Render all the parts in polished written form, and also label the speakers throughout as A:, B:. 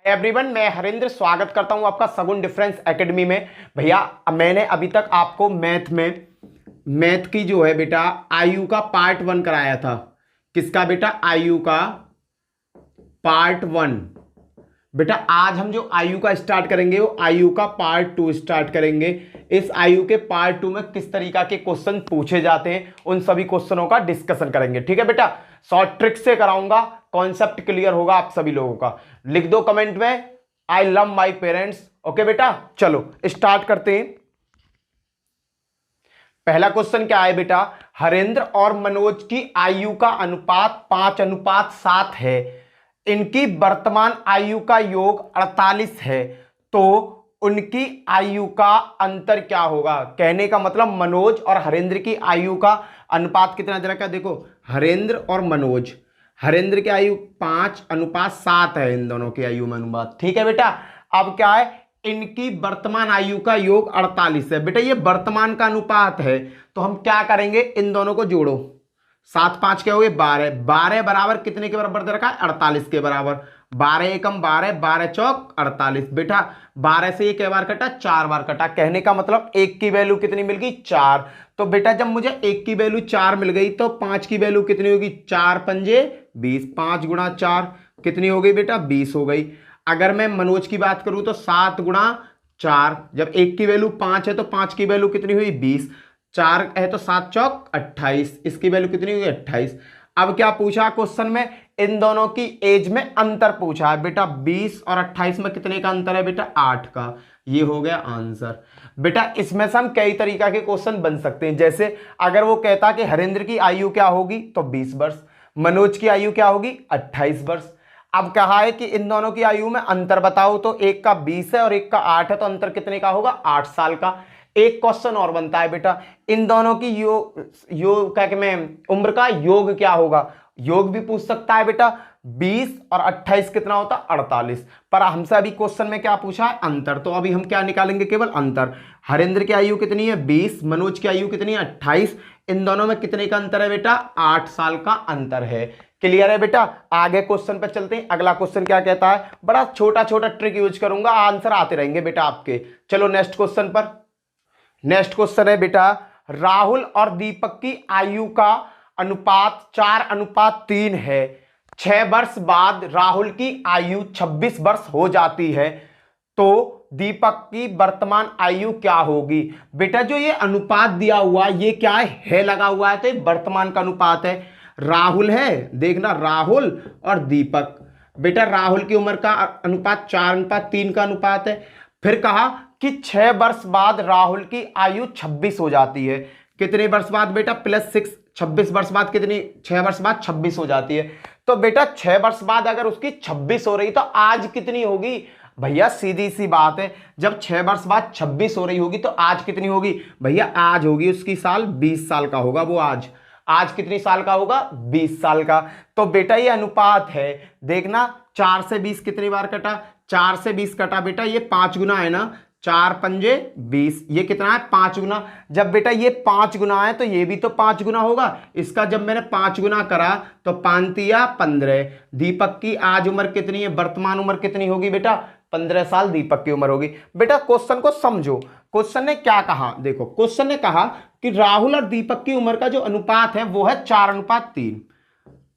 A: Everyone, मैं हरेंद्र स्वागत करता हूं आपका सगुन डिफरेंस एकेडमी में। भैया, मैंने अभी तक आपको मैथ की जो है बेटा आयु का पार्ट 1 कराया था। किसका बेटा? आयु का पार्ट 1। बेटा आज हम जो आयु का स्टार्ट करेंगे वो आयु का पार्ट 2 स्टार्ट करेंगे। इस आयु के पार्ट 2 में किस तरीका के क्वेश्चन पूछे जाते हैं उन सभी क्वेश्चनों का डिस्कशन करेंगे। ठीक है बेटा, शॉर्ट ट्रिक से कराऊंगा, कॉन्सेप्ट क्लियर होगा आप सभी लोगों का। लिख दो कमेंट में I love my parents. Okay बेटा, चलो स्टार्ट करते हैं। पहला क्वेश्चन क्या है बेटा? हरेंद्र और मनोज की आयु का अनुपात 5:7 है। इनकी वर्तमान आयु का योग 48 है, तो उनकी आयु का अंतर क्या होगा? कहने का मतलब मनोज और हरेंद्र की आयु का अनुपात कितना दे रखा है? देखो, हरेंद्र और मनोज, हरेंद्र की आयु 5:7 है, इन दोनों की आयु में अनुपात। ठीक है बेटा, अब क्या है? इनकी वर्तमान आयु का योग 48 है। बेटा ये वर्तमान का अनुपात है, तो हम क्या करेंगे? इन दोनों को जोड़ो। 7 5 क्या हो गए? 12। 12 बराबर कितने के बराबर दे रखा है? 48 के बराबर। 12 एकम 12, 12 चौक 48। बेटा 12 से ये कई बार कटा? 4 बार कटा। कहने का मतलब एक की वैल्यू कितनी मिल गई? 4। तो बेटा जब मुझे एक की वैल्यू 4 मिल गई तो 5 की वैल्यू कितनी होगी? 4 पंजे 20। 5 गुणा 4 कितनी हो गई बेटा? 20 हो गई। अगर मैं मनोज की बात करूं तो 7 गुणा 4, जब एक की वैल्यू 5 है तो 5 की वैल्यू कितनी हुई? 20। 4 है तो 7 चौक 28, इसकी वैल्यू कितनी हुई? 28। अब क्या पूछा क्वेश्चन में? इन दोनों की एज में अंतर पूछा है बेटा। 20 और 28 में कितने का अंतर है बेटा? 8 का। ये हो गया आंसर। बेटा इसमें से हम कई तरीका के क्वेश्चन बन सकते हैं। जैसे अगर वो कहता कि हरेंद्र की आयु क्या होगी तो 20 वर्ष, मनोज की आयु क्या होगी? 28 वर्ष। अब कहा है कि इन दोनों की आयु में अंतर बताओ, तो एक का 20 है और एक का 8 है, तो अंतर कितने का होगा? 8 साल का। एक क्वेश्चन और बनता है बेटा, इन दोनों की योग क्या मैं उम्र का योग क्या होगा? योग भी पूछ सकता है बेटा। 20 और 28 कितना होता? 48। पर हमसे अभी क्वेश्चन में क्या पूछा है? अंतर। तो अभी हम क्या निकालेंगे? केवल अंतर। हरेंद्र की आयु कितनी है? 20। मनोज की आयु कितनी है? 28। इन दोनों में कितने का अंतर है बेटा? 8 साल का अंतर है। क्लियर है बेटा? आगे क्वेश्चन पे चलते हैं। अगला क्वेश्चन क्या कहता है? बड़ा छोटा छोटा ट्रिक यूज करूंगा, आंसर आते रहेंगे बेटा आपके। चलो नेक्स्ट क्वेश्चन पर। नेक्स्ट क्वेश्चन है बेटा, राहुल और दीपक की आयु का अनुपात 4:3 है। 6 वर्ष बाद राहुल की आयु 26 वर्ष हो जाती है, तो दीपक की वर्तमान आयु क्या होगी? बेटा जो ये अनुपात दिया हुआ ये क्या है लगा हुआ है, तो ये वर्तमान का अनुपात है। राहुल है, देखना, राहुल और दीपक। बेटा राहुल की उम्र का अनुपात 4:3 का अनुपात है। फिर कहा कि 6 वर्ष बाद राहुल की आयु 26 हो जाती है। कितने वर्ष बाद बेटा? +6। 26 वर्ष बाद कितनी? 6 वर्ष बाद 26 हो जाती है। तो बेटा 6 वर्ष बाद अगर उसकी 26 हो रही तो आज कितनी होगी? भैया सीधी सी बात है, जब 6 वर्ष बाद 26 हो रही होगी तो आज कितनी होगी? भैया आज होगी उसकी साल 20 साल का होगा वो। आज कितनी साल का होगा? 20 साल का। तो बेटा ये अनुपात है। देखना 4 से 20 कितनी बार कटा? 4 से 20 कटा बेटा, ये 5 गुना है ना। 4 पंजे 20, ये कितना है? 5 गुना। जब बेटा ये 5 गुना है तो ये भी तो 5 गुना होगा। इसका जब मैंने 5 गुना करा तो 5 तिया 15। दीपक की आज उम्र कितनी है? वर्तमान उम्र कितनी होगी बेटा? 15 साल दीपक की उम्र होगी। बेटा क्वेश्चन को समझो, क्वेश्चन ने क्या कहा? देखो क्वेश्चन ने कहा कि राहुल और दीपक की उम्र का जो अनुपात है वो है 4:3।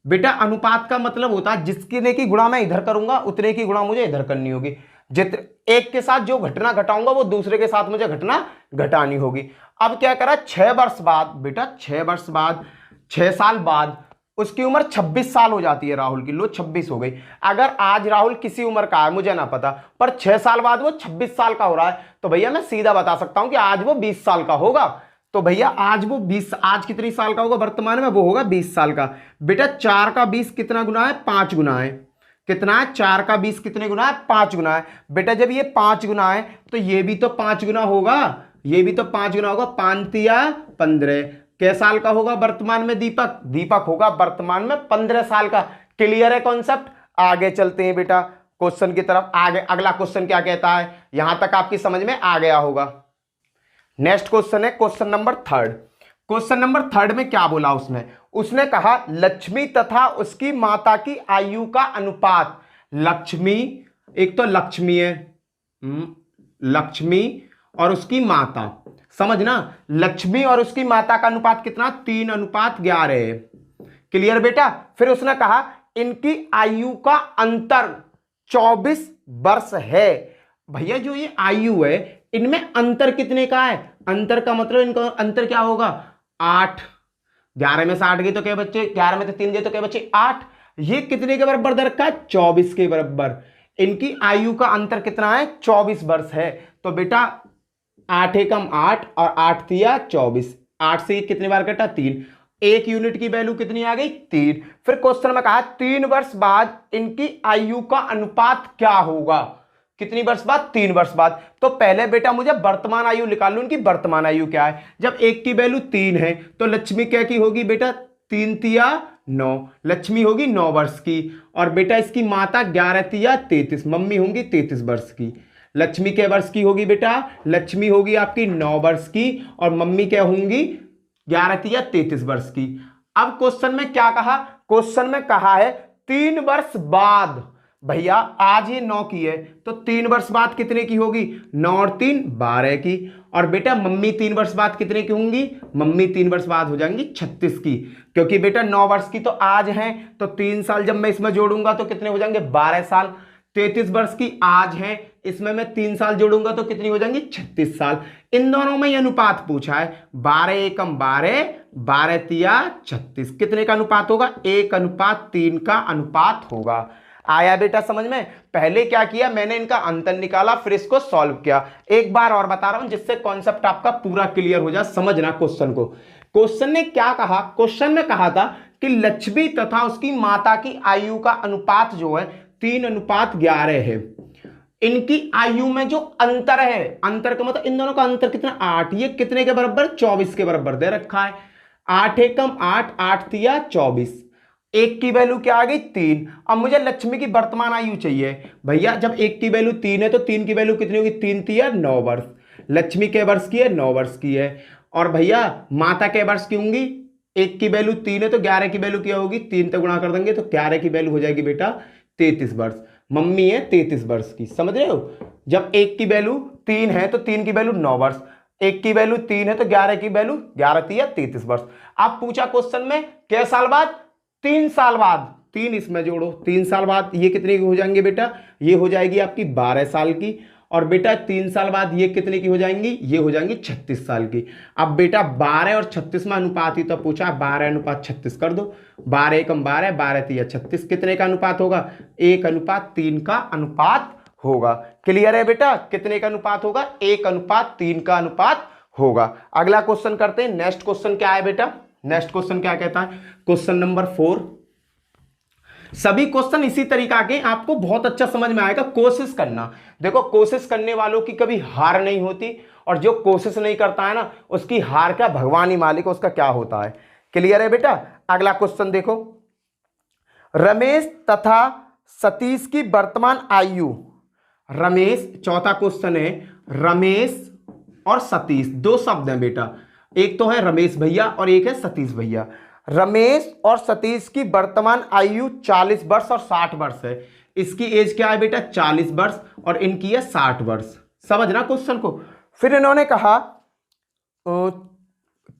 A: बेटा अनुपात का मतलब होता है जिसकी की गुणा मैं इधर करूंगा उतने की गुणा मुझे इधर करनी होगी। एक के साथ जो घटना घटाऊंगा वो दूसरे के साथ मुझे घटना घटानी होगी। अब क्या करा? 6 वर्ष बाद बेटा, 6 वर्ष बाद, 6 साल बाद उसकी उम्र 26 साल हो जाती है राहुल की। लो 26 हो गई। अगर आज राहुल किसी उम्र का है मुझे ना पता, पर 6 साल बाद वो 26 साल का हो रहा है, तो भैया मैं सीधा बता सकता हूं कि आज वो 20 साल का होगा। तो भैया आज वो 20, आज कितनी साल का होगा वर्तमान में? वो होगा 20 साल का। बेटा 4 का 20 कितना गुना है? 5 गुना है। कितना है? 4 का 20 कितने गुना है? 5 गुना है। बेटा जब ये 5 गुना है तो ये भी तो 5 गुना होगा, ये भी तो 5 गुना होगा। 5 तिया 15। कै साल का होगा वर्तमान में दीपक? दीपक होगा वर्तमान में 15 साल का। क्लियर है कॉन्सेप्ट? आगे चलते हैं बेटा क्वेश्चन की तरफ। आगे अगला क्वेश्चन क्या कहता है, यहां तक आपकी समझ में आ गया होगा। नेक्स्ट क्वेश्चन है क्वेश्चन नंबर 3। क्वेश्चन नंबर 3 में क्या बोला उसने? उसने कहा लक्ष्मी तथा उसकी माता की आयु का अनुपात। लक्ष्मी एक तो लक्ष्मी है, लक्ष्मी और उसकी माता, समझना, लक्ष्मी और उसकी माता का अनुपात कितना, 3:11 है। क्लियर बेटा। फिर उसने कहा इनकी आयु का अंतर 24 वर्ष है। भैया जो ये आयु है इनमें अंतर कितने का है, अंतर का मतलब इनका अंतर क्या होगा, 8। 11 में से 8 गए तो क्या बच्चे, 11 में से 3 गए तो क्या बच्चे, 8। ये कितने के बराबर दे रखा है, 24 के बराबर। इनकी आयु का अंतर कितना है, 24 वर्ष है। तो बेटा 8 एकम 8 और 8 तिया 24, 8 से ये कितने बार कटा, 3। एक यूनिट की वैल्यू कितनी आ गई, 3। फिर क्वेश्चन में कहा 3 वर्ष बाद इनकी आयु का अनुपात क्या होगा, कितनी वर्ष बाद, 3 वर्ष बाद। तो पहले बेटा मुझे वर्तमान आयु निकाल लो, इनकी वर्तमान आयु क्या है। जब एक की वैल्यू 3 है तो लक्ष्मी क्या की होगी बेटा, 3 तिया 9, लक्ष्मी होगी 9 वर्ष की। और बेटा इसकी माता 11 तिया 33, मम्मी होंगी 33 वर्ष की। लक्ष्मी के वर्ष की होगी बेटा, लक्ष्मी होगी आपकी 9 वर्ष की और मम्मी क्या होंगी 11 तिया 33 वर्ष की। अब क्वेश्चन में क्या कहा, क्वेश्चन में कहा है 3 वर्ष बाद, भैया आज ये 9 की है तो 3 वर्ष बाद कितने की होगी, 9 और 3 12 की। और बेटा मम्मी 3 वर्ष बाद कितने की होंगी, मम्मी 3 वर्ष बाद हो जाएंगी 36 की, क्योंकि बेटा 9 वर्ष की तो आज है, तो 3 साल जब मैं इसमें जोड़ूंगा तो कितने हो जाएंगे, 12 साल। 33 वर्ष की आज है, इसमें मैं 3 साल जोड़ूंगा तो कितनी हो जाएंगी, 36 साल। इन दोनों में ये अनुपात पूछा है, 12 एकम 12, 12 तिया 36, कितने का अनुपात होगा, 1:3 का अनुपात होगा। आया बेटा समझ में। पहले क्या किया मैंने, इनका अंतर निकाला फिर इसको सॉल्व किया। एक बार और बता रहा हूं जिससे कॉन्सेप्ट आपका पूरा क्लियर हो जाए, समझना क्वेश्चन को। क्वेश्चन ने क्या कहा, क्वेश्चन में कहा था कि लक्ष्मी तथा उसकी माता की आयु का अनुपात जो है 3:11 है। इनकी आयु में जो अंतर है, अंतर का मतलब इन दोनों का अंतर कितना, 8, ये कितने के बराबर, 24 के बराबर दे रखा है। 8 एकम 8, 8 तिया 24, एक की वैल्यू क्या आ गई, 3। अब मुझे लक्ष्मी की वर्तमान आयु चाहिए। भैया जब एक की वैल्यू 3 है तो 3 की वैल्यू कितनी होगी, 3 तिया 9 वर्ष। लक्ष्मी के वर्ष की है, 9 वर्ष की है। और भैया माता के वर्ष की होंगी, एक की वैल्यू 3 है तो 11 की वैल्यू क्या होगी, 3 से गुणा कर देंगे तो 11 की वैल्यू हो जाएगी बेटा 33 वर्ष। मम्मी है 33 वर्ष की, समझ रहे हो। जब एक की वैल्यू 3 है तो 3 की वैल्यू 9 वर्ष, एक की वैल्यू 3 है तो 11 की वैल्यू 11 तिया 33 वर्ष। अब पूछा क्वेश्चन में क्या साल बाद, 3 साल बाद, 3 इसमें जोड़ो, 3 साल बाद ये कितने की हो जाएंगे बेटा, ये हो जाएगी आपकी 12 साल की। और बेटा 3 साल बाद ये कितने की हो जाएंगी, ये हो जाएंगी 36 साल की। अब बेटा 12 और 36 में अनुपात ही तो पूछा, 12:36 कर दो, 12 एकम 12, 12 तिया 36, कितने का अनुपात होगा, 1:3 का अनुपात होगा। क्लियर है बेटा, कितने का अनुपात होगा, 1:3 का अनुपात होगा। अगला क्वेश्चन करते हैं। नेक्स्ट क्वेश्चन क्या है बेटा, नेक्स्ट क्वेश्चन क्या कहता है, क्वेश्चन नंबर 4। सभी क्वेश्चन इसी तरीका के आपको बहुत अच्छा समझ में आएगा, कोशिश करना। देखो कोशिश करने वालों की कभी हार नहीं होती, और जो कोशिश नहीं करता है ना उसकी हार का भगवान ही मालिक उसका क्या होता है। क्लियर है बेटा। अगला क्वेश्चन देखो, रमेश तथा सतीश की वर्तमान आयु, रमेश, चौथा क्वेश्चन है, रमेश और सतीश दो शब्द हैं बेटा, एक तो है रमेश भैया और एक है सतीश भैया। रमेश और सतीश की वर्तमान आयु 40 वर्ष और 60 वर्ष है। इसकी एज क्या है बेटा, 40 वर्ष और इनकी है 60 वर्ष। समझना क्वेश्चन को। फिर इन्होंने कहा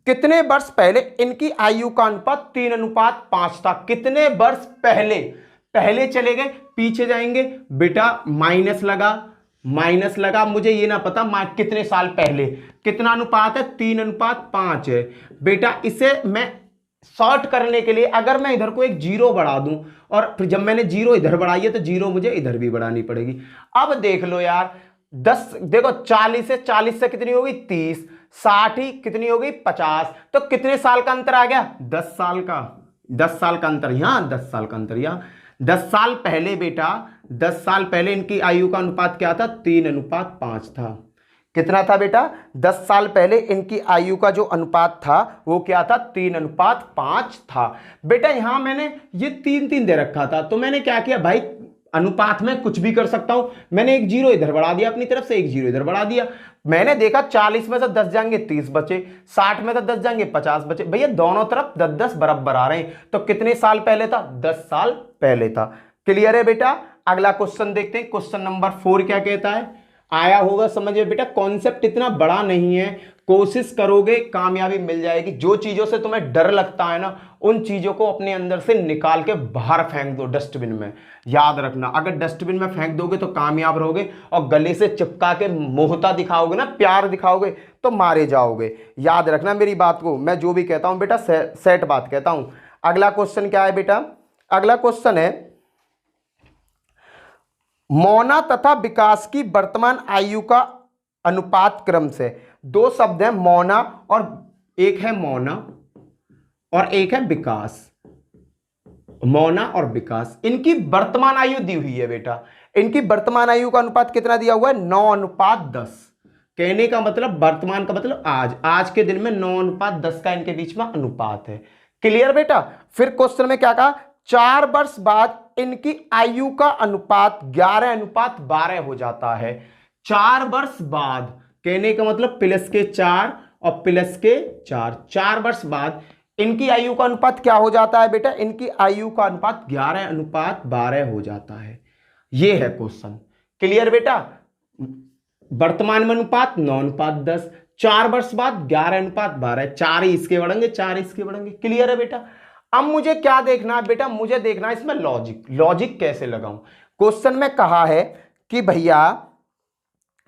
A: कितने वर्ष पहले इनकी आयु का अनुपात 3:5 था। कितने वर्ष पहले, पहले चले गए पीछे जाएंगे बेटा, माइनस लगा, माइनस लगा, मुझे ये ना पता कितने साल पहले, कितना अनुपात है, 3:5 है बेटा। इसे मैं शॉर्ट करने के लिए अगर मैं इधर को एक जीरो बढ़ा दूं, और फिर जब मैंने जीरो इधर बढ़ाई है तो जीरो मुझे इधर भी बढ़ानी पड़ेगी। अब देख लो यार, 10 देखो 40 से कितनी होगी 30, 60 ही कितनी होगी 50, तो कितने साल का अंतर आ गया, 10 साल का, 10 साल का अंतर यहां, 10 साल का अंतर यहां। 10 साल पहले बेटा, 10 साल पहले इनकी आयु का अनुपात क्या था, 3:5 था। कितना था बेटा, 10 साल पहले इनकी आयु का जो अनुपात था वो क्या था, 3:5 था बेटा। यहां मैंने ये 3 दे रखा था, तो मैंने क्या किया भाई, अनुपात में कुछ भी कर सकता हूं, मैंने एक जीरो इधर बढ़ा दिया अपनी तरफ से, एक जीरो इधर बढ़ा दिया। मैंने देखा 40 में से 10 जाएंगे 30 बचे, 60 में से 10 जाएंगे 50 बचे। भैया दोनों तरफ 10-10 बराबर आ रहे हैं, तो कितने साल पहले था, 10 साल पहले था। क्लियर है बेटा। अगला क्वेश्चन देखते हैं। क्वेश्चन नंबर 4 क्या कहता है, आया होगा समझ में बेटा। कॉन्सेप्ट इतना बड़ा नहीं है, कोशिश करोगे कामयाबी मिल जाएगी। जो चीजों से तुम्हें डर लगता है ना, उन चीजों को अपने अंदर से निकाल के बाहर फेंक दो डस्टबिन में। याद रखना, अगर डस्टबिन में फेंक दोगे तो कामयाब रहोगे, और गले से चिपका के मोहता दिखाओगे ना, प्यार दिखाओगे, तो मारे जाओगे। याद रखना मेरी बात को, मैं जो भी कहता हूं बेटा सेट बात कहता हूं। अगला क्वेश्चन क्या है बेटा, अगला क्वेश्चन है मौना तथा विकास की वर्तमान आयु का अनुपात क्रम से। दो शब्द हैं, मौना और एक है मौना और एक है विकास। मौना और विकास, इनकी वर्तमान आयु दी हुई है बेटा। इनकी वर्तमान आयु का अनुपात कितना दिया हुआ है, 9:10। कहने का मतलब वर्तमान का मतलब आज के दिन में 9:10 का इनके बीच में अनुपात है। क्लियर बेटा। फिर क्वेश्चन में क्या कहा, 4 वर्ष बाद इनकी आयु का अनुपात 11:12 हो जाता है। 4 वर्ष बाद, कहने का मतलब +4 और +4, 4 वर्ष बाद इनकी आयु का अनुपात क्या हो जाता है बेटा, इनकी आयु का अनुपात 11:12 हो जाता है। यह है क्वेश्चन। क्लियर बेटा। वर्तमान में अनुपात 9:10, 4 वर्ष बाद 11:12, 4 ही इसके बढ़ेंगे, 4 इसके बढ़ेंगे। क्लियर है बेटा। अब मुझे क्या देखना है बेटा, मुझे देखना है इसमें लॉजिक कैसे लगाऊं। क्वेश्चन में कहा है कि भैया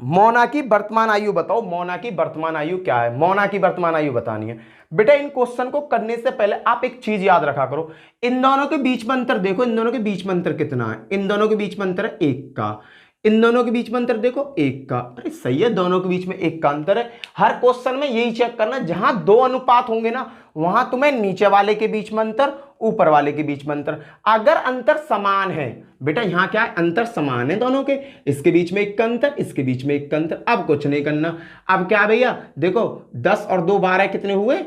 A: मौना की वर्तमान आयु बताओ। मौना की वर्तमान आयु क्या है, मौना की वर्तमान आयु बतानी है बेटा। इन क्वेश्चन को करने से पहले आप एक चीज याद रखा करो, इन दोनों के बीच में अंतर देखो। इन दोनों के बीच में अंतर कितना है, इन दोनों के बीच में अंतर है 1 का। इन दोनों के बीच में अंतर देखो 1 का। अरे सही है, दोनों के बीच में 1 का अंतर है। हर क्वेश्चन में यही चेक करना, जहां 2 अनुपात होंगे ना, वहां तुम्हें नीचे वाले के बीच में अंतर, ऊपर वाले के बीच में अंतर। अगर अंतर समान है बेटा, यहां क्या है, अंतर समान है दोनों के, इसके बीच में 1 का अंतर, इसके बीच में 1 का अंतर। अब कुछ नहीं करना। अब क्या भैया देखो, 10 और 2 12 कितने हुए,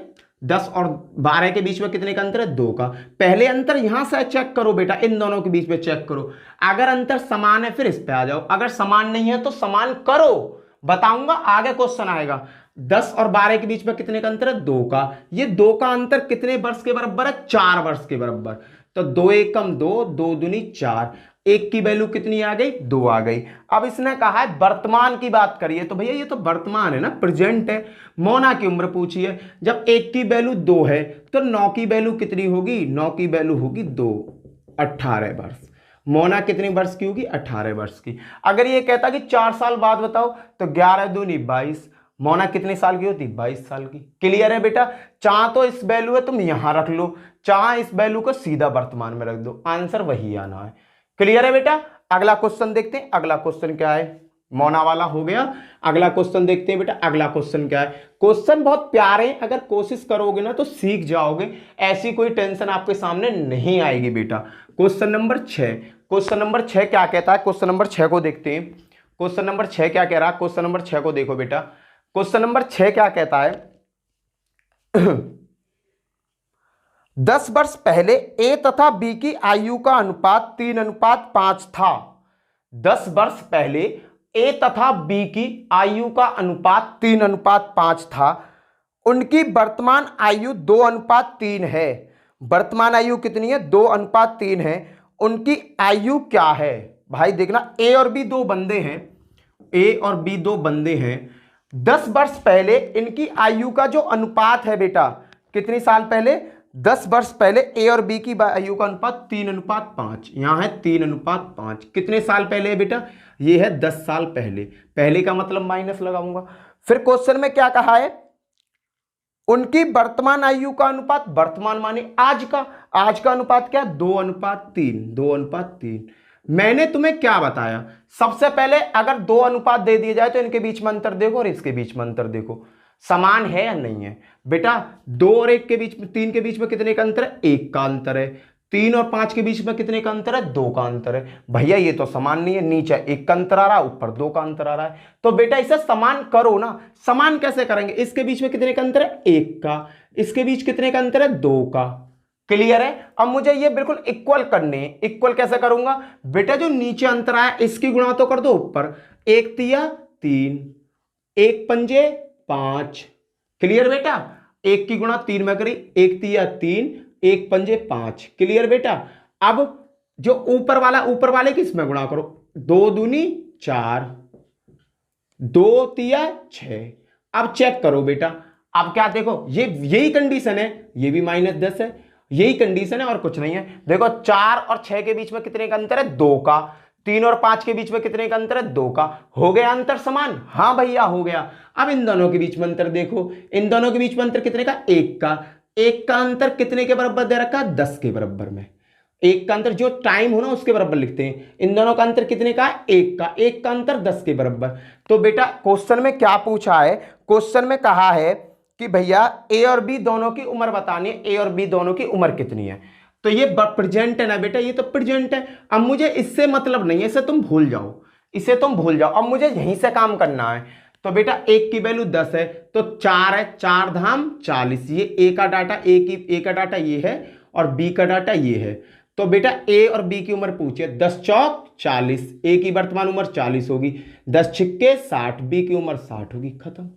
A: 10 और 12 के बीच में कितने का अंतर है, 2 का। पहले अंतर यहां से चेक करो बेटा, इन दोनों के बीच में चेक करो। अगर अंतर समान है फिर इस पे आ जाओ, अगर समान नहीं है तो समान करो, बताऊंगा आगे क्वेश्चन आएगा। 10 और 12 के बीच में कितने का अंतर है, 2 का। ये 2 का अंतर कितने वर्ष के बराबर है, 4 वर्ष के बराबर। तो 2 1 कम 2, 2 दूनी 4, 1 की वैल्यू कितनी आ गई, 2 आ गई। अब इसने कहा है वर्तमान की बात करिए, तो भैया ये तो वर्तमान है ना, प्रेजेंट है। मौना की उम्र पूछी है, जब 1 की वैल्यू 2 है तो 9 की वैल्यू कितनी होगी, 9 की वैल्यू होगी 2, 18 वर्ष। मौना कितने वर्ष की होगी, 18 वर्ष की। अगर ये कहता कि 4 साल बाद बताओ, तो 11 दूनी 22, मौना कितने साल की होती, 22 साल की। क्लियर है बेटा। चाह तो इस वैल्यू है तुम यहां रख लो, चाह इस वैल्यू को सीधा वर्तमान में रख दो, आंसर वही आना है। क्लियर है बेटा। अगला क्वेश्चन देखते हैं। अगला क्वेश्चन क्या है, मौना वाला हो गया। अगला क्वेश्चन देखते हैं बेटा। अगला क्वेश्चन क्या है, क्वेश्चन बहुत प्यारे हैं, अगर कोशिश करोगे ना तो सीख जाओगे, ऐसी कोई टेंशन आपके सामने नहीं आएगी बेटा। क्वेश्चन नंबर 6, क्वेश्चन नंबर 6 क्या कहता है, क्वेश्चन नंबर 6 को देखते हैं। क्वेश्चन नंबर 6 क्या कह रहा है, क्वेश्चन नंबर 6 को देखो बेटा। क्वेश्चन नंबर 6 क्या कहता है 10 वर्ष पहले ए तथा बी की आयु का अनुपात 3:5 था। 10 वर्ष पहले ए तथा बी की आयु का अनुपात 3:5 था। उनकी वर्तमान आयु 2:3 है। वर्तमान आयु कितनी है, 2:3 है। उनकी आयु क्या है भाई, देखना ए और बी 2 बंदे हैं, ए और बी 2 बंदे हैं। 10 वर्ष पहले इनकी आयु का जो अनुपात है बेटा, कितने साल पहले, 10 वर्ष पहले ए और बी की आयु का अनुपात 3:5, यहां है 3:5। कितने साल पहले है बेटा, ये है 10 साल पहले। पहले का मतलब माइनस लगाऊंगा। फिर क्वेश्चन में क्या कहा है, उनकी वर्तमान आयु का अनुपात, वर्तमान माने आज का अनुपात क्या, 2:3, 2:3। मैंने तुम्हें क्या बताया, सबसे पहले अगर 2 अनुपात दे दिए जाए तो इनके बीच में अंतर देखो और इसके बीच में अंतर देखो, समान है या नहीं है बेटा। 2 और 1 के बीच में, 3 के बीच में कितने का अंतर है, 1 का अंतर है। 3 और 5 के बीच में कितने का अंतर है, 2 का अंतर है। भैया ये तो समान नहीं है, नीचे 1 का अंतर आ रहा है, ऊपर 2 का अंतर आ रहा है। तो बेटा इसे समान करो ना। समान कैसे करेंगे, इसके बीच में कितने का अंतर है, 1 का, इसके बीच कितने का अंतर है, 2 का। क्लियर है। अब मुझे ये बिल्कुल इक्वल करने हैं। इक्वल कैसे करूंगा बेटा, जो नीचे अंतर आया इसकी गुणा तो कर दो ऊपर, 1 तिया 3, 1 पंजे 5। क्लियर बेटा, 1 की गुणा 3 में करी, 1 तिया 3, 1 पंजे 5। क्लियर बेटा। अब जो ऊपर वाले की इसमें गुणा करो, 2 दूनी 4, 2 तिया 6। अब चेक करो बेटा, अब क्या देखो, ये यही कंडीशन है, ये भी -10 है, यही कंडीशन है और कुछ नहीं है। देखो 4 और 6 के बीच में कितने का अंतर है, 2 का। 3 और 5 के बीच में कितने का अंतर है, 2 का। हो गया अंतर समान, हाँ भैया हो गया। अब इन दोनों के बीच में अंतर देखो, इन दोनों के बीच में अंतर कितने का, 1 का। 1 का अंतर कितने के बराबर दे रखा, 10 के बराबर में। 1 का अंतर जो टाइम हो ना उसके बराबर लिखते हैं। इन दोनों का अंतर कितने का, 1 का। 1 का अंतर 10 के बराबर। तो बेटा क्वेश्चन में क्या पूछा है, क्वेश्चन में कहा है कि भैया ए और बी दोनों की उम्र बतानी है, ए और बी दोनों की उम्र कितनी है। तो ये प्रेजेंट है ना बेटा, ये तो प्रेजेंट है। अब मुझे इससे मतलब नहीं है, इसे तुम भूल जाओ, इसे तुम भूल जाओ। अब मुझे यहीं से काम करना है। तो बेटा एक की वैल्यू 10 है तो 4 है, 4 धाम 40। ये ए का डाटा, ए का डाटा ये है और बी का डाटा ये है। तो बेटा ए और बी की उम्र पूछिए, 10 चौक 40, ए की वर्तमान उम्र 40 होगी, 10 छिक्के 60, बी की उम्र 60 होगी, खत्म।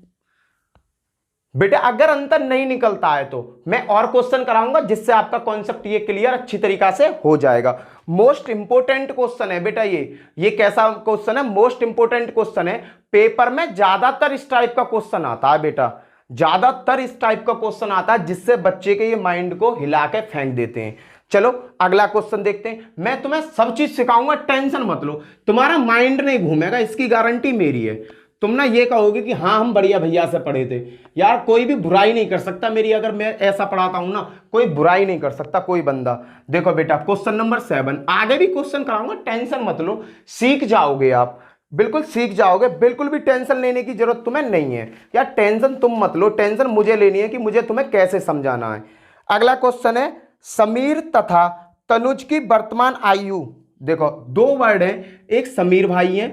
A: बेटा अगर अंतर नहीं निकलता है तो मैं और क्वेश्चन कराऊंगा जिससे आपका कॉन्सेप्ट ये क्लियर अच्छी तरीका से हो जाएगा। मोस्ट इंपोर्टेंट क्वेश्चन है बेटा ये कैसा क्वेश्चन है, मोस्ट इंपोर्टेंट क्वेश्चन है। पेपर में ज्यादातर इस टाइप का क्वेश्चन आता है बेटा, ज्यादातर इस टाइप का क्वेश्चन आता है जिससे बच्चे के ये माइंड को हिला के फेंक देते हैं। चलो अगला क्वेश्चन देखते हैं। मैं तुम्हें सब चीज सिखाऊंगा, टेंशन मत लो, तुम्हारा माइंड नहीं घूमेगा, इसकी गारंटी मेरी है। तुम ना ये कहोगे कि हाँ हम बढ़िया भैया से पढ़े थे। यार कोई भी बुराई नहीं कर सकता मेरी, अगर मैं ऐसा पढ़ाता हूं ना, कोई बुराई नहीं कर सकता कोई बंदा। देखो बेटा क्वेश्चन नंबर 7, आगे भी क्वेश्चन कराऊंगा, टेंशन मत लो, सीख जाओगे आप, बिल्कुल सीख जाओगे, बिल्कुल भी टेंशन लेने की जरूरत तुम्हें नहीं है। यार टेंशन तुम मत लो, टेंशन मुझे लेनी है कि मुझे तुम्हें कैसे समझाना है। अगला क्वेश्चन है, समीर तथा तनुज की वर्तमान आयु। देखो 2 वर्ड है, एक समीर भाई है,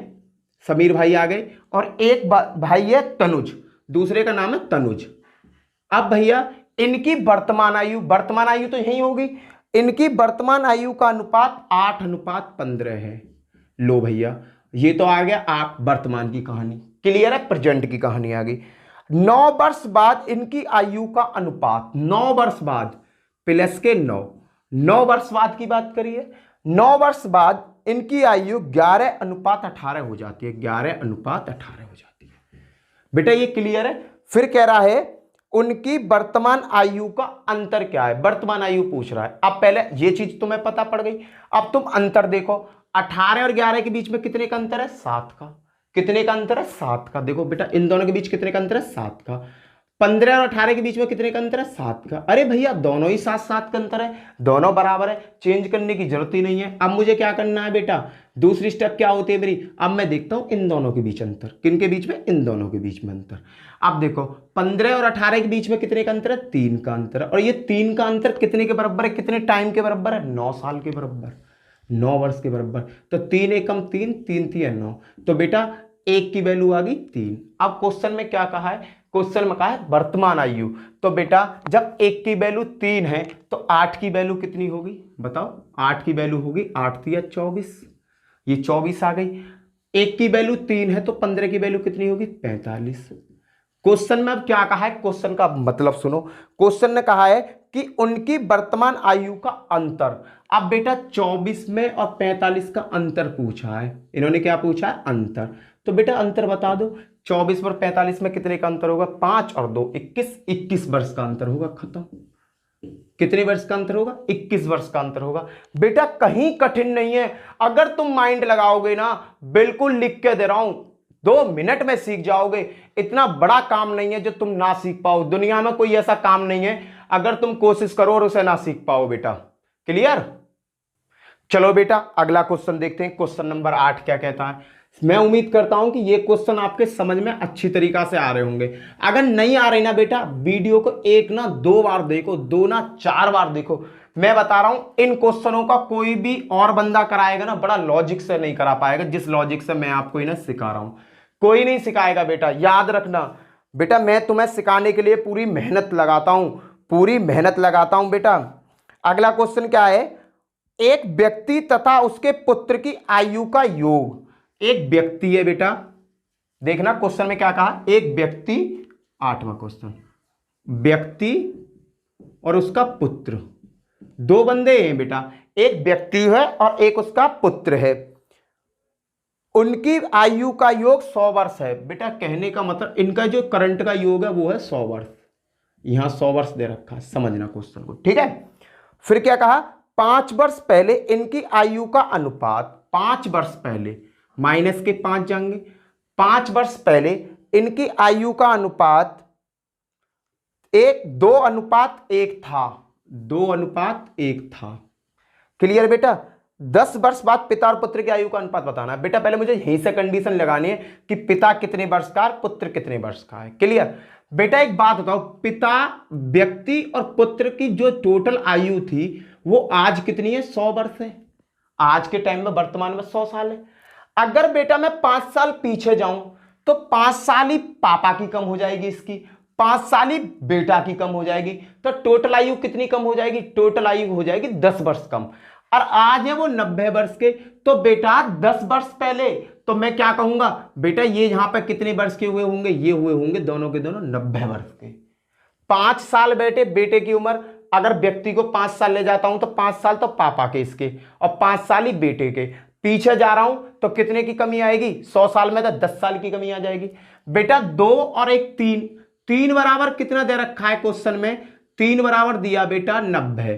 A: समीर भाई आ गए, और एक भाई है तनुज, दूसरे का नाम है तनुज। अब भैया इनकी वर्तमान आयु तो यही होगी, इनकी वर्तमान आयु का अनुपात 8:15 है। लो भैया ये तो आ गया आप वर्तमान की कहानी, क्लियर है, प्रेजेंट की कहानी आ गई। 9 वर्ष बाद इनकी आयु का अनुपात, 9 वर्ष बाद प्लस के 9 वर्ष बाद की बात करिए, 9 वर्ष बाद इनकी आयु 11:18 हो जाती है, 11:18 हो जाती है। बेटा ये क्लियर है। फिर कह रहा है उनकी वर्तमान आयु का अंतर क्या है, वर्तमान आयु पूछ रहा है। अब पहले ये चीज तुम्हें पता पड़ गई, अब तुम अंतर देखो, 18 और 11 के बीच में कितने का अंतर है, 7 का। कितने का अंतर है, 7 का। देखो बेटा इन दोनों के बीच कितने का अंतर है, 7 का। 15 और 18 के बीच में कितने का अंतर है, 7 का। अरे भैया दोनों ही 7-7 का अंतर है, दोनों बराबर है, चेंज करने की जरूरत ही नहीं है। अब मुझे क्या करना है बेटा, दूसरी स्टेप क्या होती है मेरी, अब मैं देखता हूं इन दोनों के बीच अंतर, किनके बीच में, इन दोनों के बीच में अंतर। अब देखो 15 और 18 के बीच में कितने का अंतर है, 3 का अंतर है, और ये 3 का अंतर कितने के बराबर है, कितने टाइम के बराबर है, 9 साल के बराबर, 9 वर्ष के बराबर। तो 3 एकम 3, 3 3 9, तो बेटा एक की वैल्यू आ गई 3। अब क्वेश्चन में क्या कहा है, क्वेश्चन में कहा है वर्तमान आयु। तो बेटा जब एक की वैल्यू 3 है तो 8 की वैल्यू कितनी होगी बताओ, 8 की वैल्यू होगी 8 3 24, ये 24 आ गई। एक की वैल्यू 3 है तो 15 की वैल्यू कितनी होगी, 45। क्वेश्चन में अब क्या कहा है, क्वेश्चन का मतलब सुनो, क्वेश्चन ने कहा है कि उनकी वर्तमान आयु का अंतर। अब बेटा 24 में और 45 का अंतर पूछा है, इन्होंने क्या पूछा है, अंतर। तो बेटा अंतर बता दो, 24 और 45 में कितने का अंतर होगा, 5 और 2 21, 21 वर्ष का अंतर होगा, खत्म। कितने वर्ष का अंतर होगा, 21 वर्ष का अंतर होगा। बेटा कहीं कठिन नहीं है, अगर तुम माइंड लगाओगे ना, बिल्कुल लिख के दे रहा हूं, 2 मिनट में सीख जाओगे। इतना बड़ा काम नहीं है जो तुम ना सीख पाओ, दुनिया में कोई ऐसा काम नहीं है अगर तुम कोशिश करो और उसे ना सीख पाओ बेटा, क्लियर। चलो बेटा अगला क्वेश्चन देखते हैं, क्वेश्चन नंबर 8 क्या कहता है। मैं उम्मीद करता हूं कि ये क्वेश्चन आपके समझ में अच्छी तरीका से आ रहे होंगे। अगर नहीं आ रही ना बेटा, वीडियो को 1 ना 2 बार देखो, 2 ना 4 बार देखो। मैं बता रहा हूं इन क्वेश्चनों का कोई भी और बंदा कराएगा ना, बड़ा लॉजिक से नहीं करा पाएगा, जिस लॉजिक से मैं आपको इन्हें सिखा रहा हूं, कोई नहीं सिखाएगा बेटा, याद रखना। बेटा मैं तुम्हें सिखाने के लिए पूरी मेहनत लगाता हूं, पूरी मेहनत लगाता हूं बेटा। अगला क्वेश्चन क्या है, एक व्यक्ति तथा उसके पुत्र की आयु का योग। एक व्यक्ति है बेटा, देखना क्वेश्चन में क्या कहा, एक व्यक्ति, 8वां क्वेश्चन, व्यक्ति और उसका पुत्र, 2 बंदे हैं बेटा, एक व्यक्ति है और एक उसका पुत्र है, उनकी आयु का योग 100 वर्ष है। बेटा कहने का मतलब इनका जो करंट का योग है वो है 100 वर्ष। यहां 100 वर्ष दे रखा है, समझना क्वेश्चन को, ठीक है। फिर क्या कहा, 5 वर्ष पहले इनकी आयु का अनुपात, 5 वर्ष पहले माइनस के 5 जाएंगे, 5 वर्ष पहले इनकी आयु का अनुपात 2:1 था, 2:1 था। क्लियर बेटा। 10 वर्ष बाद पिता और पुत्र की आयु का अनुपात बताना है। बेटा पहले मुझे यहीं से कंडीशन लगानी है कि पिता कितने वर्ष का है, पुत्र कितने वर्ष का है। क्लियर। बेटा एक बात बताओ, पिता व्यक्ति और पुत्र की जो टोटल आयु थी वो आज कितनी है, 100 वर्ष है। आज के टाइम में वर्तमान में 100 साल है। अगर बेटा मैं 5 साल पीछे जाऊं तो 5 साल ही पापा की कम हो जाएगी, इसकी 5 साल ही बेटा की कम हो जाएगी, तो टोटल आयु कितनी कम हो जाएगी, टोटल आयु हो जाएगी 10 वर्ष कम। और आज है वो 90 वर्ष के, तो बेटा 10 वर्ष पहले तो मैं क्या कहूंगा, बेटा ये यहां पे कितने वर्ष के हुए होंगे, ये हुए होंगे दोनों के दोनों 90 वर्ष के। 5 साल बेटे की उम्र, अगर व्यक्ति को 5 साल ले जाता हूं तो 5 साल तो पापा के इसके और 5 साल ही बेटे के। पीछे जा रहा हूं तो कितने की कमी आएगी, 100 साल में तो 10 साल की कमी आ जाएगी। बेटा 2 और 1 3, 3 बराबर कितना दे रखा है क्वेश्चन में, 3 बराबर दिया बेटा 90,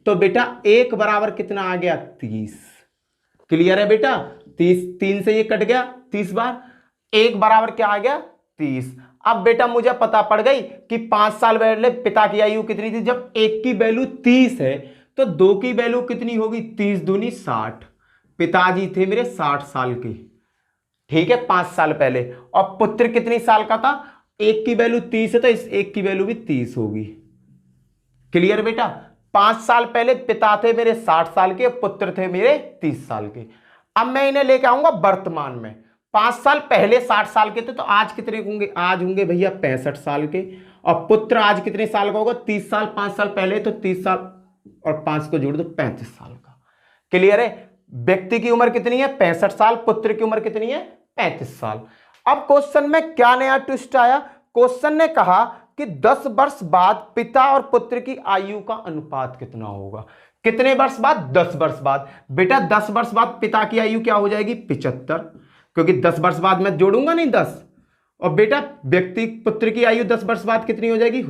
A: तो बेटा 1 बराबर कितना आ गया, 30। क्लियर है बेटा। 30, 3 से ये कट गया 30 बार, 1 बराबर क्या आ गया, 30। अब बेटा मुझे पता पड़ गई कि 5 साल पहले पिता की आयु कितनी थी। जब 1 की वैल्यू 30 है तो 2 की वैल्यू कितनी होगी, 30 दूनी 60। पिताजी थे मेरे 60 साल के, ठीक है, 5 साल पहले। और पुत्र कितनी साल का था, 1 की वैल्यू 30 है तो इस 1 की वैल्यू भी 30 होगी। क्लियर बेटा। 5 साल पहले पिता थे मेरे 60 साल के, पुत्र थे मेरे 30 साल के। अब मैं इन्हें लेके आऊंगा वर्तमान में। 5 साल पहले 60 साल के थे तो आज कितने होंगे, आज होंगे भैया 65 साल के। और पुत्र आज कितने साल का होगा, 30 साल, 5 साल पहले तो 30 साल और 5 को जोड़ दो 35 साल का। क्लियर है। व्यक्ति की उम्र कितनी है, 65 साल, पुत्र की उम्र कितनी है, 35 साल। अब क्वेश्चन में क्या नया ट्विस्ट आया, क्वेश्चन ने कहा कि 10 वर्ष बाद पिता और पुत्र की आयु का अनुपात कितना होगा। कितने वर्ष बाद, 10 वर्ष बाद। बेटा 10 वर्ष बाद पिता की आयु क्या हो जाएगी, 75, क्योंकि 10 वर्ष बाद मैं जोड़ूंगा नहीं 10। और बेटा व्यक्ति पुत्र की आयु 10 वर्ष बाद कितनी हो जाएगी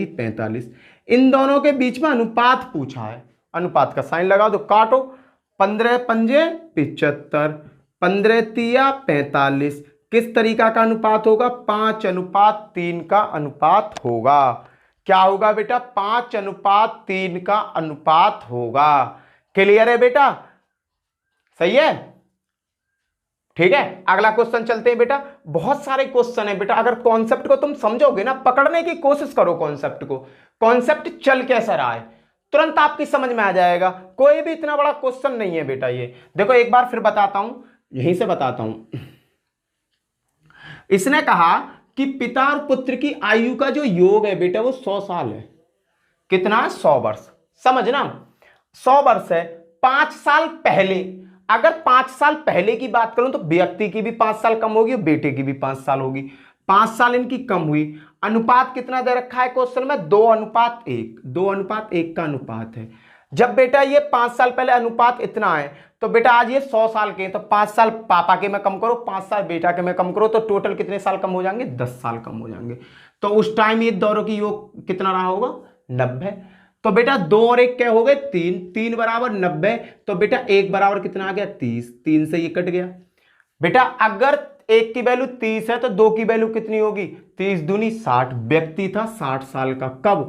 A: 45। इन दोनों के बीच में अनुपात पूछा है, अनुपात का साइन लगा दो, काटो। 15 पंजे 75, 15 तिया 45। किस तरीका का अनुपात होगा, 5:3 का अनुपात होगा। क्या होगा बेटा, 5:3 का अनुपात होगा। क्लियर है बेटा, सही है, ठीक है। अगला क्वेश्चन चलते हैं बेटा। बहुत सारे क्वेश्चन है बेटा, अगर कॉन्सेप्ट को तुम समझोगे ना, पकड़ने की कोशिश करो कॉन्सेप्ट को, कॉन्सेप्ट चल कैसा रहा है तुरंत आपकी समझ में आ जाएगा। कोई भी इतना बड़ा क्वेश्चन नहीं है बेटा ये। देखो एक बार फिर बताता हूं, यहीं से बताता हूं। इसने कहा कि पिता और पुत्र की आयु का जो योग है बेटा वो 100 साल है। कितना है, 100 वर्ष। समझना, 100 वर्ष है। 5 साल पहले, अगर 5 साल पहले की बात करूं तो व्यक्ति की भी 5 साल कम होगी और बेटे की भी 5 साल होगी। 5 साल इनकी कम हुई। अनुपात कितना दे रखा है क्वेश्चन में, 2:1, 2:1 का अनुपात है। जब बेटा ये 5 साल पहले अनुपात इतना है तो बेटा आज ये 100 साल के, तो 5 साल पापा के में कम करो, 5 साल बेटा के में कम करो, तो टोटल कितने साल कम हो जाएंगे, 10 साल कम हो जाएंगे। तो उस टाइम ये दोनों की योग कितना रहा होगा, 90। तो बेटा 2 और 1 क्या हो गए, 3, 3 बराबर 90। तो बेटा 1 बराबर कितना आ गया, 30, 3 से ये कट गया। बेटा अगर 1 की वैल्यू 30 है तो 2 की वैल्यू कितनी होगी, 30 दूनी 60। व्यक्ति था 60 साल का, कब,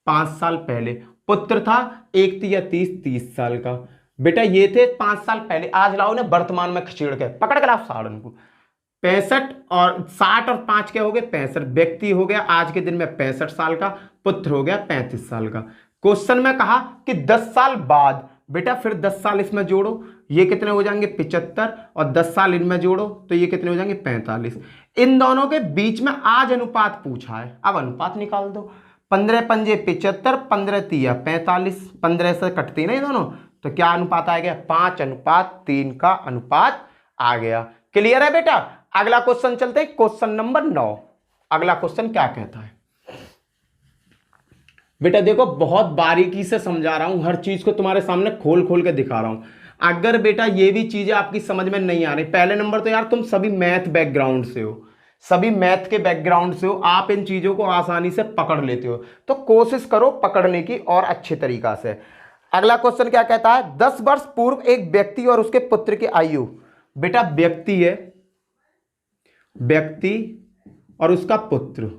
A: 5 साल पहले। पुत्र था 1 तिया 30, 30 साल का। बेटा ये थे 5 साल पहले, आज लाओ ने वर्तमान में खिचड़ के पकड़ कर आप 60 को, 65 और 60 और 5 क्या हो गए, 65। व्यक्ति हो गया आज के दिन में 65 साल का, पुत्र हो गया 35 साल का। क्वेश्चन में कहा कि 10 साल बाद, बेटा फिर 10 साल इसमें जोड़ो, ये कितने हो जाएंगे 75, और 10 साल इनमें जोड़ो तो ये कितने हो जाएंगे 45। इन दोनों के बीच में आज अनुपात पूछा है, अब अनुपात निकाल दो। 15 पंजे 75, 15 तिया 45, 15 से कटती नहीं दोनों, तो क्या अनुपात आ गया, 5:3 का अनुपात आ गया। क्लियर है बेटा। अगला क्वेश्चन चलते हैं, क्वेश्चन नंबर 9। अगला क्वेश्चन क्या कहता है, बेटा देखो बहुत बारीकी से समझा रहा हूं, हर चीज को तुम्हारे सामने खोल खोल के दिखा रहा हूं। अगर बेटा ये भी चीजें आपकी समझ में नहीं आ रही, पहले नंबर तो यार तुम सभी मैथ बैकग्राउंड से हो, सभी मैथ के बैकग्राउंड से हो, आप इन चीजों को आसानी से पकड़ लेते हो, तो कोशिश करो पकड़ने की और अच्छे तरीका से। अगला क्वेश्चन क्या कहता है, 10 वर्ष पूर्व एक व्यक्ति और उसके पुत्र की आयु। बेटा व्यक्ति है, व्यक्ति और उसका पुत्र,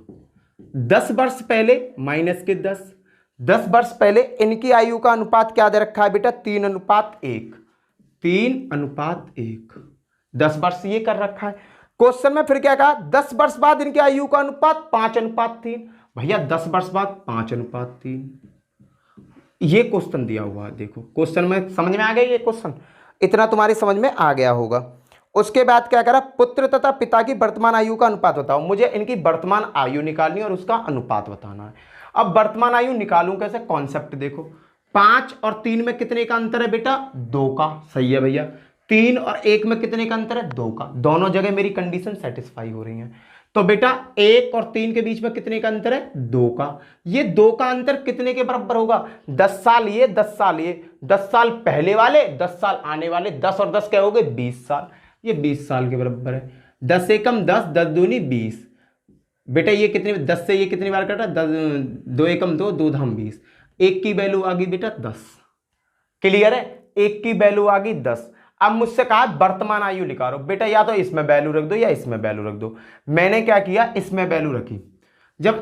A: 10 वर्ष पहले माइनस के 10 वर्ष पहले इनकी आयु का अनुपात क्या दे रखा है बेटा, 3:1, 3:1, 10 वर्ष ये कर रखा है। क्वेश्चन में फिर क्या कहा, 10 वर्ष बाद इनकी आयु का अनुपात 5:3। भैया 10 वर्ष बाद 5:3, ये क्वेश्चन दिया हुआ है। देखो क्वेश्चन में समझ में आ गया, ये क्वेश्चन इतना तुम्हारी समझ में आ गया होगा। उसके बाद क्या करा, पुत्र तथा पिता की वर्तमान आयु का अनुपात बताओ। मुझे इनकी वर्तमान आयु निकालनी है और उसका अनुपात बताना है। अब वर्तमान आयु निकालूं कैसे, कॉन्सेप्ट देखो, 5 और 3 में कितने का अंतर है बेटा, 2 का। सही है भैया। 3 और 1 में कितने का अंतर है, 2 का। दोनों जगह मेरी कंडीशन सेटिस्फाई हो रही है। तो बेटा 1 और 3 के बीच में कितने का अंतर है, 2 का। ये 2 का अंतर कितने के बराबर होगा, 10 साल ये 10 साल ये, 10 साल पहले वाले 10 साल आने वाले, 10 और 10 क्या हो गए 20 साल, ये 20 साल के बराबर है। 10 एकम 10, 10 दूनी 20। बेटा ये कितने, 10 से ये कितनी बार कटा, 2 एकम 2, 2 धाम 20। 1 की वैल्यू आ गई बेटा 10। क्लियर है, 1 की वैल्यू आ गई 10। अब मुझसे कहा वर्तमान आयु निकालो। बेटा या तो इसमें वैल्यू रख दो या इसमें वैल्यू रख दो। मैंने क्या किया, इसमें वैल्यू रखी। जब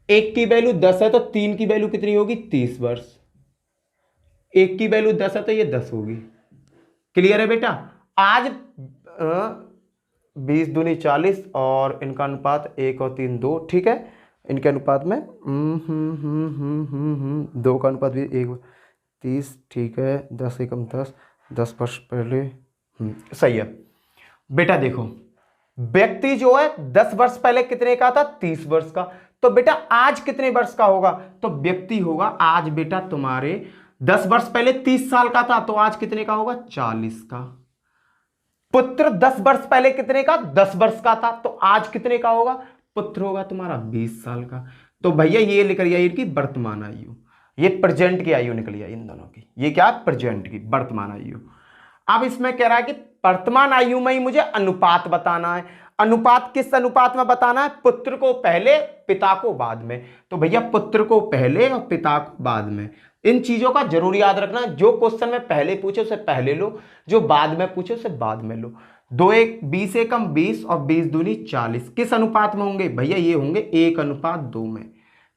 A: 1 की वैल्यू 10 है तो 3 की वैल्यू कितनी होगी, 30 वर्ष। 1 की वैल्यू 10 है तो ये 10 होगी। क्लियर है बेटा। आज 20 दूनी 40 और इनका अनुपात 1 और 3 2, ठीक है। इनके अनुपात में 2 का अनुपात भी 1 30, ठीक है। 10 एकम 10, 10 वर्ष पहले, सही है। बेटा देखो व्यक्ति जो है 10 वर्ष पहले कितने का था, 30 वर्ष का। तो बेटा आज कितने वर्ष का होगा, तो व्यक्ति होगा आज बेटा तुम्हारे 10 वर्ष पहले 30 साल का था, तो आज कितने का होगा, 40 का। पुत्र 10 वर्ष पहले कितने का, 10 वर्ष का था, तो आज कितने का होगा, पुत्र होगा तुम्हारा 20 साल का। तो भैया ये निकल गया इनकी वर्तमान आयु, ये प्रेजेंट की आयु निकल गया इन दोनों की। ये क्या, प्रेजेंट की वर्तमान आयु। अब इसमें कह रहा है कि वर्तमान आयु में ही मुझे अनुपात बताना है। अनुपात किस अनुपात में बताना है, पुत्र को पहले पिता को बाद में। तो भैया पुत्र को पहले और पिता को बाद में। इन चीजों का जरूर याद रखना, जो क्वेश्चन में पहले पूछे उसे पहले लो, जो बाद में पूछे उसे बाद में लो। 20 एकम 20 और 20 दूनी 40 किस अनुपात में होंगे, भैया ये होंगे 1:2 में।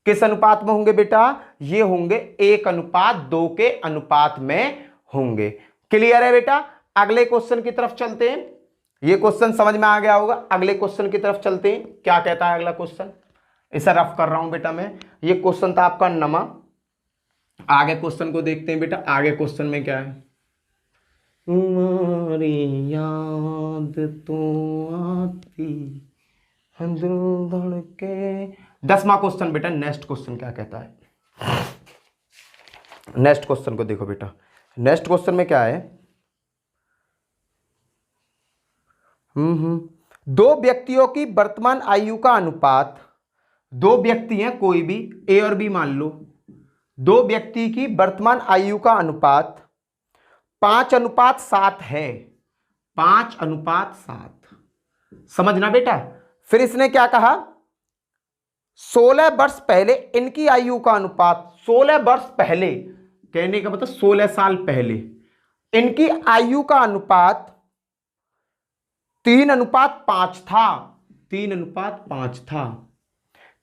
A: किस अनुपात में होंगे बेटा, ये होंगे 1:2 के अनुपात में होंगे। क्लियर है बेटा। अगले क्वेश्चन की तरफ चलते हैं। ये क्वेश्चन समझ में आ गया होगा। अगले क्वेश्चन की तरफ चलते हैं। क्या कहता है अगला क्वेश्चन, इसे रफ कर रहा हूं बेटा मैं। ये क्वेश्चन था आपका नमा। आगे क्वेश्चन को देखते हैं बेटा। आगे क्वेश्चन में क्या है, तुम्हारी याद तो आती है दिल धड़के। 10वां क्वेश्चन बेटा। नेक्स्ट क्वेश्चन क्या कहता है, नेक्स्ट क्वेश्चन को देखो बेटा। नेक्स्ट क्वेश्चन में क्या है, दो व्यक्तियों की वर्तमान आयु का अनुपात, दो व्यक्ति हैं कोई भी, ए और बी मान लो। दो व्यक्ति की वर्तमान आयु का अनुपात 5:7 है। 5:7 समझना बेटा। फिर इसने क्या कहा, 16 वर्ष पहले इनकी आयु का अनुपात, 16 वर्ष पहले कहने का मतलब 16 साल पहले इनकी आयु का अनुपात 3:5 था। 3:5 था।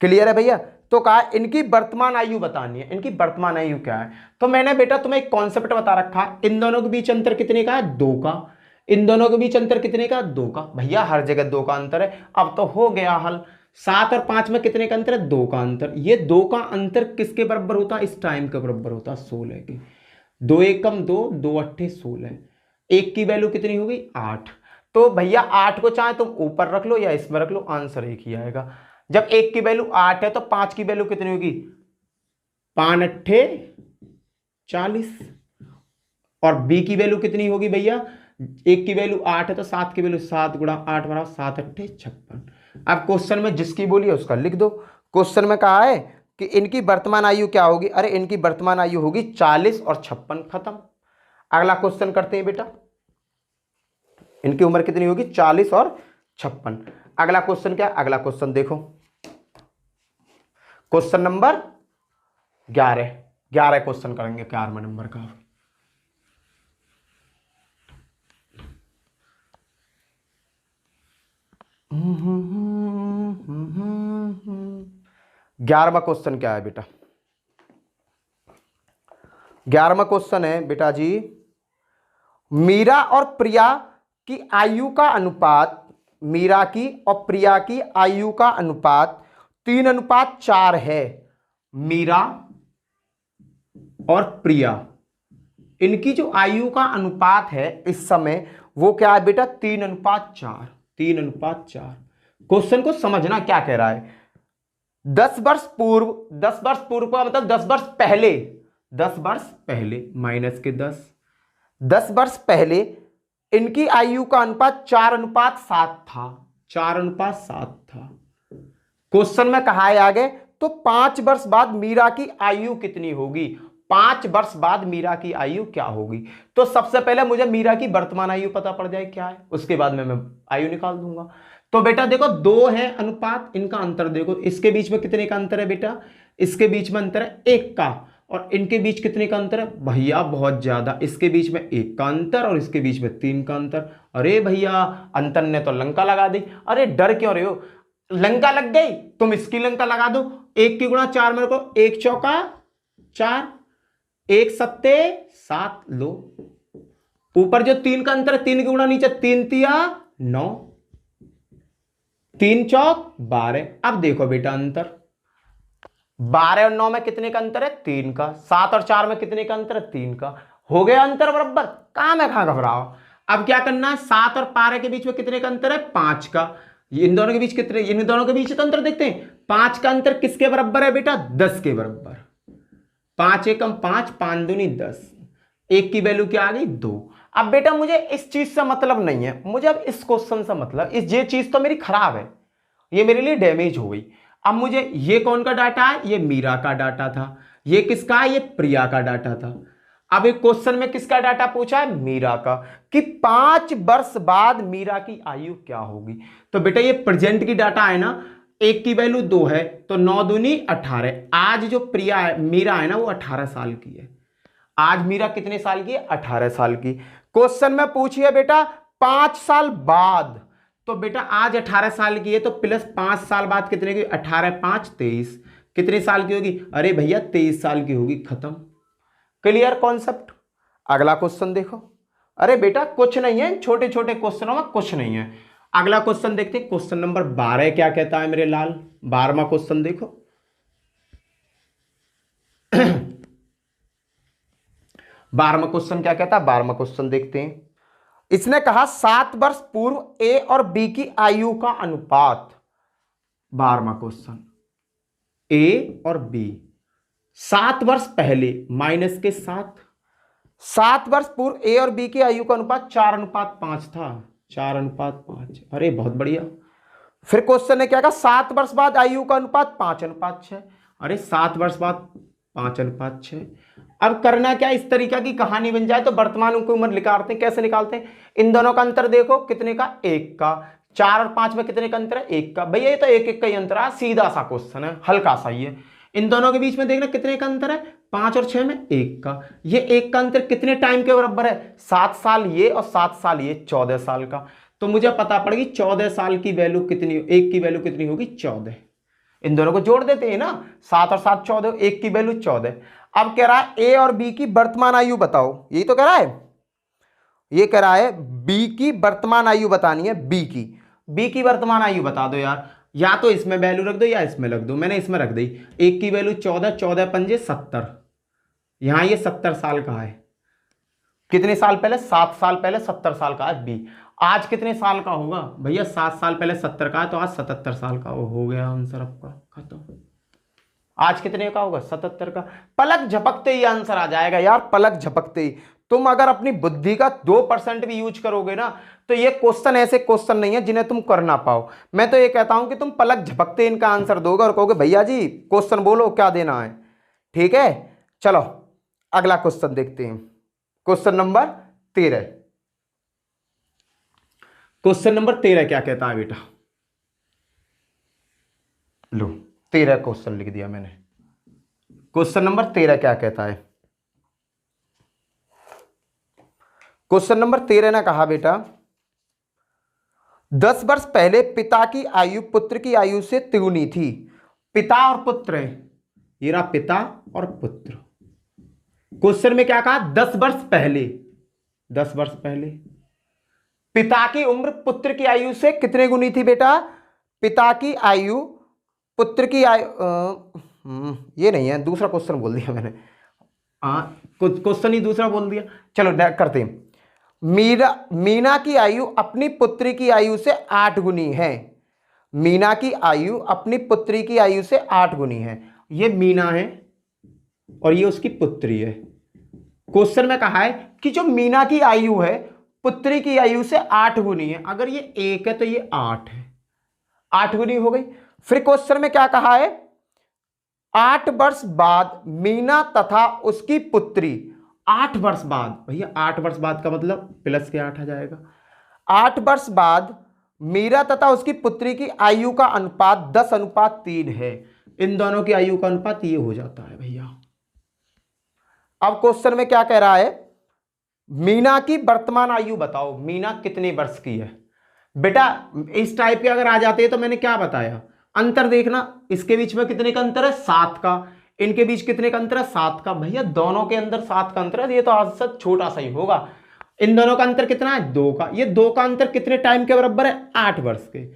A: क्लियर है भैया। तो कहा इनकी वर्तमान आयु बतानी है। इनकी वर्तमान आयु क्या है, तो मैंने बेटा तुम्हें एक कॉन्सेप्ट बता रखा, इन दोनों के बीच अंतर कितने का है, 2 का। इन दोनों के बीच अंतर कितने का, 2 का। भैया हर जगह 2 का अंतर है। अब तो हो गया हल। 7 और 5 में कितने का अंतर है, 2 का अंतर। ये 2 का अंतर किसके बराबर होता है, इस टाइम के बराबर होता है 16 के। 2 एकम 2, 2 अट्ठे 16। 1 की वैल्यू कितनी होगी, 8। तो भैया 8 को चाहे तुम ऊपर रख लो या इसमें रख लो, आंसर एक ही आएगा। जब 1 की वैल्यू 8 है तो 5 की वैल्यू कितनी होगी, 5 अट्ठे 40। और बी की वैल्यू कितनी होगी भैया, 1 की वैल्यू 8 है तो 7 की वैल्यू 7 गुणा 8 बराबर 7 अट्ठे 56। अब क्वेश्चन में जिसकी बोली है उसका लिख दो। क्वेश्चन में कहा है कि इनकी वर्तमान आयु क्या होगी। अरे इनकी वर्तमान आयु होगी 40 और 56, खत्म। अगला क्वेश्चन करते हैं बेटा, इनकी उम्र कितनी होगी, 40 और 56। अगला क्वेश्चन क्या है, अगला क्वेश्चन देखो, क्वेश्चन नंबर 11 क्वेश्चन करेंगे 11वें नंबर का। ग्यारहवां क्वेश्चन क्या है बेटा, 11वां क्वेश्चन है बेटा जी, मीरा और प्रिया की आयु का अनुपात, मीरा की और प्रिया की आयु का अनुपात 3:4 है। मीरा और प्रिया, इनकी जो आयु का अनुपात है इस समय वो क्या है बेटा, 3:4। 3:4। क्वेश्चन को समझना क्या कह रहा है। 10 वर्ष पूर्व, 10 वर्ष पूर्व का मतलब 10 वर्ष पहले, 10 वर्ष पहले माइनस के 10, 10 वर्ष पहले इनकी आयु का अनुपात 4:7 था, 4:7 था। क्वेश्चन में कहा है आगे, तो 5 वर्ष बाद मीरा की आयु कितनी होगी, 5 वर्ष बाद मीरा की आयु क्या होगी। तो सबसे पहले मुझे मीरा की वर्तमान आयु पता पड़ जाए क्या है, उसके बाद में मैं आयु निकाल दूंगा। तो बेटा देखो 2 है अनुपात, इनका अंतर देखो, इसके बीच में कितने का अंतर है बेटा, इसके बीच में अंतर है 1 का, और इनके बीच कितने का अंतर है भैया, बहुत ज्यादा। इसके बीच में 1 का अंतर और इसके बीच में 3 का अंतर। अरे भैया अंतर ने तो लंका लगा दी। अरे डर क्यों रहे हो, लंका लग गई, तुम इसकी लंका लगा दो। 1 की गुणा 4 मेरे को, 1 चौका 4, 1 सत्ते 7, लो ऊपर जो 3 का अंतर है, 3 की गुणा नीचे, 3 तिया 9, 3 चौक 12। अब देखो बेटा अंतर, 12 और 9 में कितने का अंतर है, 3 का। 7 और 4 में कितने का अंतर है, 3 का। हो गया अंतर बराबर, कहां घबराओ। अब क्या करना है, 7 और 12 के बीच में कितने का अंतर है, 5 का। इन दोनों के बीच कितने, इन दोनों के बीच का अंतर देखते हैं। 5 का अंतर किसके बराबर है बेटा, 10 के बराबर। 5 एकम 5, 5 दूनी 10, 1 की वैल्यू क्या आ गई, 2। अब बेटा मुझे इस चीज से मतलब नहीं है, मुझे अब इस क्वेश्चन से मतलब, ये चीज तो मेरी खराब है, ये मेरे लिए डैमेज हो गई। अब मुझे ये कौन का डाटा है, ये मीरा का डाटा था। ये किसका है, ये प्रिया का डाटा था। अब एक क्वेश्चन में किसका डाटा पूछा है, मीरा का, कि 5 वर्ष बाद मीरा की आयु क्या होगी। तो बेटा ये प्रेजेंट की डाटा है ना, 1 की वैल्यू 2 है, तो 9 दूनी 18। आज जो प्रिया है, मीरा है ना, वो 18 साल की है। आज मीरा कितने साल की है, 18 साल की। क्वेश्चन में पूछिए बेटा 5 साल बाद, तो बेटा आज 18 साल की है, तो प्लस 5 साल बाद कितने की, 18 5 23, कितने साल की होगी, अरे भैया 23 साल की होगी, खत्म। Clear concept. अगला क्वेश्चन देखो। अरे बेटा कुछ नहीं है, छोटे छोटे क्वेश्चनों में कुछ नहीं है। अगला क्वेश्चन देखते हैं, क्वेश्चन नंबर 12 क्या कहता है मेरे लाल। 12वां क्वेश्चन देखो। 12वां क्वेश्चन क्या कहता है, 12वां क्वेश्चन देखते हैं। इसने कहा 7 वर्ष पूर्व ए और बी की आयु का अनुपात। 12वां क्वेश्चन, ए और बी 7 वर्ष पहले माइनस के 7 वर्ष पूर्व ए और बी की आयु का अनुपात 4:5 था, 4:5। अरे बहुत बढ़िया। फिर क्वेश्चन ने क्या कहा, 7 वर्ष बाद आयु का अनुपात 5:6। अरे 7 वर्ष बाद 5:6। अब करना क्या, इस तरीका की कहानी बन जाए तो वर्तमान की उम्र निकालते हैं। कैसे निकालते हैं, इन दोनों का अंतर देखो कितने का, 1 का। 4 और 5 में कितने का अंतर है, 1 का। भैया ये तो 1 1 का ही अंतर है, सीधा सा क्वेश्चन है, हल्का सा ही है। इन दोनों के बीच में देखना कितने का अंतर है, 5 और 6 में 1 का। ये 1 का अंतर कितने टाइम के बराबर है, 7 साल ये और 7 साल ये, 14 साल का। तो मुझे पता पड़ेगी 14 साल की वैल्यू कितनी, 1 की वैल्यू कितनी होगी, 14। इन दोनों को जोड़ देते हैं ना, 7 और 7 14, 1 की वैल्यू 14। अब कह रहा है ए और बी की वर्तमान आयु बताओ, यही तो कह रहा है। ये कह रहा है बी की वर्तमान आयु बतानी है, बी की वर्तमान आयु बता दो यार। या तो इसमें वैल्यू रख दो या इसमें रख दो, मैंने इसमें रख दी। 1 की वैल्यू 14, 14 पंजे 70, यहां ये 70 साल का है। कितने साल पहले, 7 साल पहले 70 साल का है बी। आज कितने साल का होगा भैया, 7 साल पहले 70 का है, तो आज 77 साल का हो गया आंसर आपका, खत्म। आज कितने का होगा, 77 का। पलक झपकते ही आंसर आ जाएगा यार, पलक झपकते ही। तुम अगर अपनी बुद्धि का 2% भी यूज करोगे ना तो ये क्वेश्चन ऐसे क्वेश्चन नहीं है जिन्हें तुम कर ना पाओ। मैं तो ये कहता हूं कि तुम पलक झपकते इनका आंसर दोगे और कहोगे भैया जी क्वेश्चन बोलो क्या देना है। ठीक है, चलो अगला क्वेश्चन देखते हैं। Question number 13। क्वेश्चन नंबर 13 क्या कहता है बेटा? लो 13 क्वेश्चन लिख दिया मैंने। क्वेश्चन नंबर 13 क्या कहता है? क्वेश्चन नंबर 13 ने कहा बेटा 10 वर्ष पहले पिता की आयु पुत्र की आयु से तिगुनी थी। पिता और पुत्र है, ये रहा पिता और पुत्र। क्वेश्चन में क्या कहा? 10 वर्ष पहले, 10 वर्ष पहले पिता की उम्र पुत्र की आयु से कितने गुनी थी बेटा? पिता की आयु पुत्र की आयु ये नहीं है, दूसरा क्वेश्चन बोल दिया मैंने। कुछ क्वेश्चन ही दूसरा बोल दिया। चलो करते हैं। मीना की आयु अपनी पुत्री की आयु से 8 गुनी है। मीना की आयु अपनी पुत्री की आयु से 8 गुनी है। ये मीना है और ये उसकी पुत्री है। क्वेश्चन में कहा है कि जो मीना की आयु है पुत्री की आयु से 8 गुनी है। अगर ये 1 है तो ये 8 है, 8 गुनी हो गई। फिर क्वेश्चन में क्या कहा है? 8 वर्ष बाद मीना तथा उसकी पुत्री, 8 वर्ष बाद, भैया 8 वर्ष बाद का मतलब प्लस के 8 आ जाएगा। 8 वर्ष बाद मीरा तथा उसकी पुत्री की आयु का अनुपात 10:3 है। इन दोनों की आयु का अनुपात ये हो जाता है भैया। अब क्वेश्चन में क्या कह रहा है? मीना की वर्तमान आयु बताओ। मीना कितने वर्ष की है? बेटा इस टाइप के अगर आ जाते हैं तो मैंने क्या बताया? अंतर देखना, इसके बीच में कितने का अंतर है? 7 का। इनके बीच कितने का अंतर है? 7 का। भैया दोनों के अंदर 7 का अंतर है, ये तो आज से छोटा सा ही होगा। इन दोनों का अंतर कितना है? 2 का। ये 2 का अंतर कितने टाइम के बराबर है? 8 वर्ष के।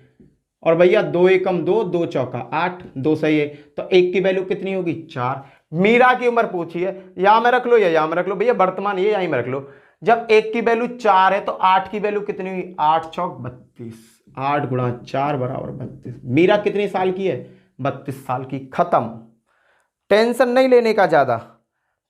A: और भैया 2 एकम 2, 2 चौका 8, 2 सही है, तो 1 की वैल्यू कितनी होगी? 4। मीरा की उम्र पूछी है, यहां में रख लो या यहां में रख लो भैया, वर्तमान ये यहीं में रख लो। जब 1 की वैल्यू 4 है तो 8 की वैल्यू कितनी हुई? 8 चौक 32, 8 गुणा 4 बराबर 32। मीरा कितने साल की है? 32 साल की। खत्म, टेंशन नहीं लेने का ज्यादा।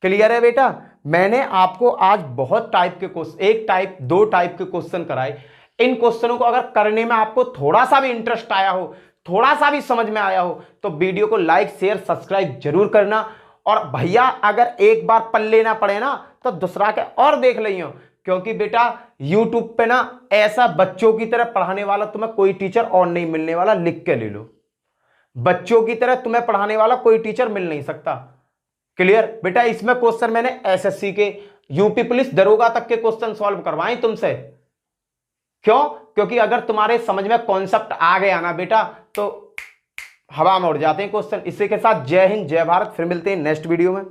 A: क्लियर है बेटा? मैंने आपको आज बहुत टाइप के क्वेश्चन, 1 टाइप 2 टाइप के क्वेश्चन कराए। इन क्वेश्चनों को अगर करने में आपको थोड़ा सा भी इंटरेस्ट आया हो, थोड़ा सा भी समझ में आया हो तो वीडियो को लाइक शेयर सब्सक्राइब जरूर करना। और भैया अगर एक बार पल्ले ना पड़े ना तो दूसरा के और देख लियो, क्योंकि बेटा YouTube पे ना ऐसा बच्चों की तरह पढ़ाने वाला तुम्हें कोई टीचर और नहीं मिलने वाला, लिख के ले लो। बच्चों की तरह तुम्हें पढ़ाने वाला कोई टीचर मिल नहीं सकता। क्लियर बेटा? इसमें क्वेश्चन मैंने एसएससी के, यूपी पुलिस दरोगा तक के क्वेश्चन सॉल्व करवाए तुमसे। क्यों? क्योंकि अगर तुम्हारे समझ में कॉन्सेप्ट आ गया ना बेटा तो हवा में उड़ जाते हैं क्वेश्चन। इसी के साथ जय हिंद जय भारत, फिर मिलते हैं नेक्स्ट वीडियो में।